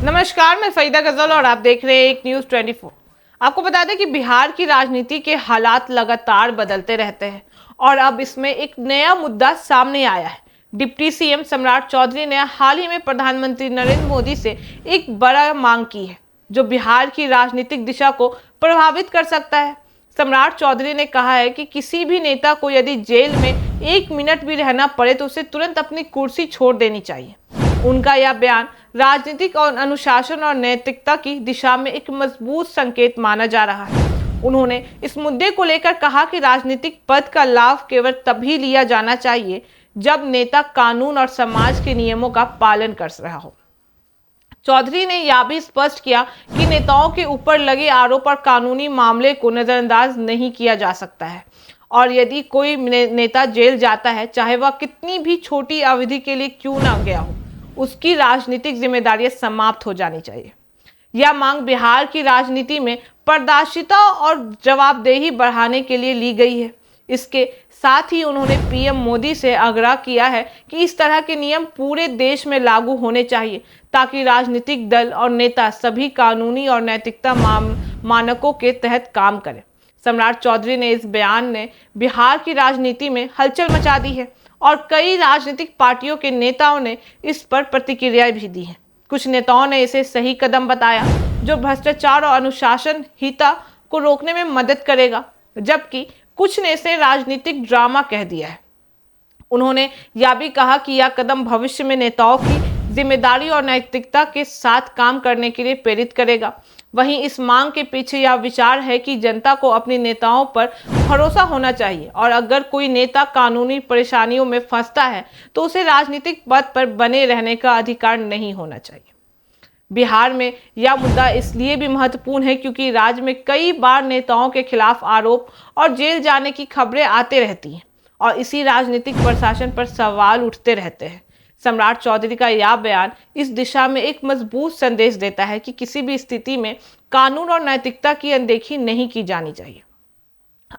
नमस्कार, मैं फरीदा गजल और आप देख रहे हैं एक न्यूज 24। आपको बता दें कि बिहार की राजनीति के हालात लगातार बदलते रहते हैं और अब इसमें एक नया मुद्दा सामने आया है। डिप्टी सीएम सम्राट चौधरी ने हाल ही में प्रधानमंत्री नरेंद्र मोदी से एक बड़ा मांग की है जो बिहार की राजनीतिक दिशा को प्रभावित कर सकता है। सम्राट चौधरी ने कहा है कि किसी भी नेता को यदि जेल में 1 मिनट भी रहना पड़े तो उसे तुरंत अपनी कुर्सी छोड़ देनी चाहिए। उनका यह बयान राजनीतिक और अनुशासन और नैतिकता की दिशा में एक मजबूत संकेत माना जा रहा है। उन्होंने इस मुद्दे को लेकर कहा कि राजनीतिक पद का लाभ केवल तभी लिया जाना चाहिए जब नेता कानून और समाज के नियमों का पालन कर रहा हो। चौधरी ने यह भी स्पष्ट किया कि नेताओं के ऊपर लगे आरोप और कानूनी मामले को नजरअंदाज नहीं किया जा सकता है और यदि कोई नेता जेल जाता है, चाहे वह कितनी भी छोटी अवधि के लिए क्यों ना गया हो, उसकी राजनीतिक जिम्मेदारियां समाप्त हो जानी चाहिए। यह मांग बिहार की राजनीति में पारदर्शिता और जवाबदेही बढ़ाने के लिए ली गई है। इसके साथ ही उन्होंने पीएम मोदी से आग्रह किया है कि इस तरह के नियम पूरे देश में लागू होने चाहिए ताकि राजनीतिक दल और नेता सभी कानूनी और नैतिकता मानकों के तहत काम करें। सम्राट चौधरी ने इस बयान ने बिहार की राजनीति में हलचल मचा दी है और कई राजनीतिक पार्टियों के नेताओं ने इस पर प्रतिक्रिया भी दी है। कुछ नेताओं ने इसे सही कदम बताया जो भ्रष्टाचार और अनुशासनहीनता को रोकने में मदद करेगा, जबकि कुछ ने इसे राजनीतिक ड्रामा कह दिया है। उन्होंने यह भी कहा कि यह कदम भविष्य में नेताओं की जिम्मेदारी और नैतिकता के साथ काम करने के लिए प्रेरित करेगा। वहीं इस मांग के पीछे यह विचार है कि जनता को अपने नेताओं पर भरोसा होना चाहिए और अगर कोई नेता कानूनी परेशानियों में फंसता है तो उसे राजनीतिक पद पर बने रहने का अधिकार नहीं होना चाहिए। बिहार में यह मुद्दा इसलिए भी महत्वपूर्ण है क्योंकि राज्य में कई बार नेताओं के खिलाफ आरोप और जेल जाने की खबरें आते रहती हैं और इसी राजनीतिक प्रशासन पर सवाल उठते रहते हैं। सम्राट चौधरी का यह बयान इस दिशा में एक मजबूत संदेश देता है कि किसी भी स्थिति में कानून और नैतिकता की अनदेखी नहीं की जानी चाहिए।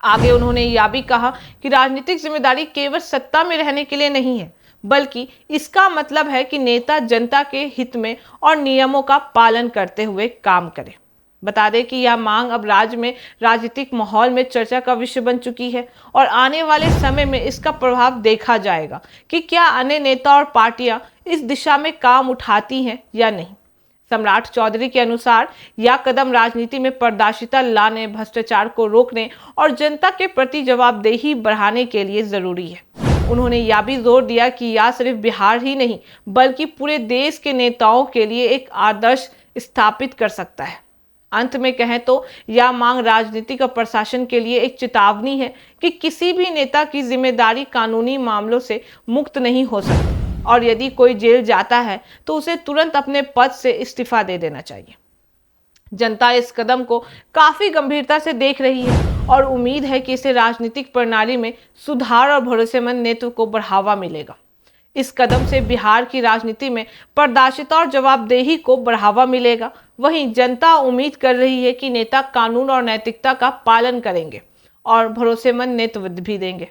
आगे उन्होंने यह भी कहा कि राजनीतिक जिम्मेदारी केवल सत्ता में रहने के लिए नहीं है, बल्कि इसका मतलब है कि नेता जनता के हित में और नियमों का पालन करते हुए काम करे। बता दें कि यह मांग अब राज्य में राजनीतिक माहौल में चर्चा का विषय बन चुकी है और आने वाले समय में इसका प्रभाव देखा जाएगा कि क्या अन्य नेता और पार्टियां इस दिशा में काम उठाती हैं या नहीं। सम्राट चौधरी के अनुसार यह कदम राजनीति में पारदर्शिता लाने, भ्रष्टाचार को रोकने और जनता के प्रति जवाबदेही बढ़ाने के लिए जरूरी है। उन्होंने यह भी जोर दिया कि यह सिर्फ बिहार ही नहीं बल्कि पूरे देश के नेताओं के लिए एक आदर्श स्थापित कर सकता है। अंत में कहें तो यह मांग राजनीतिक और प्रशासन के लिए एक चेतावनी है कि किसी भी नेता की जिम्मेदारी कानूनी मामलों से मुक्त नहीं हो सकती और यदि कोई जेल जाता है तो उसे तुरंत अपने पद से इस्तीफा दे देना चाहिए। जनता इस कदम को काफी गंभीरता से देख रही है और उम्मीद है कि इससे राजनीतिक प्रणाली में सुधार और भरोसेमंद नेतृत्व को बढ़ावा मिलेगा। इस कदम से बिहार की राजनीति में पारदर्शिता और जवाबदेही को बढ़ावा मिलेगा। वहीं जनता उम्मीद कर रही है कि नेता कानून और नैतिकता का पालन करेंगे और भरोसेमंद नेतृत्व भी देंगे।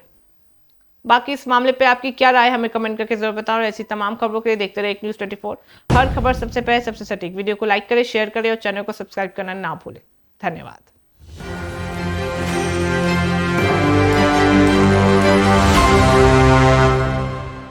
बाकी इस मामले पे आपकी क्या राय, हमें कमेंट करके जरूर बताओ और ऐसी तमाम खबरों के लिए देखते रहे एक न्यूज 24। हर खबर सबसे पहले, सबसे सटीक। वीडियो को लाइक करें, शेयर करें और चैनल को सब्सक्राइब करना ना भूलें। धन्यवाद।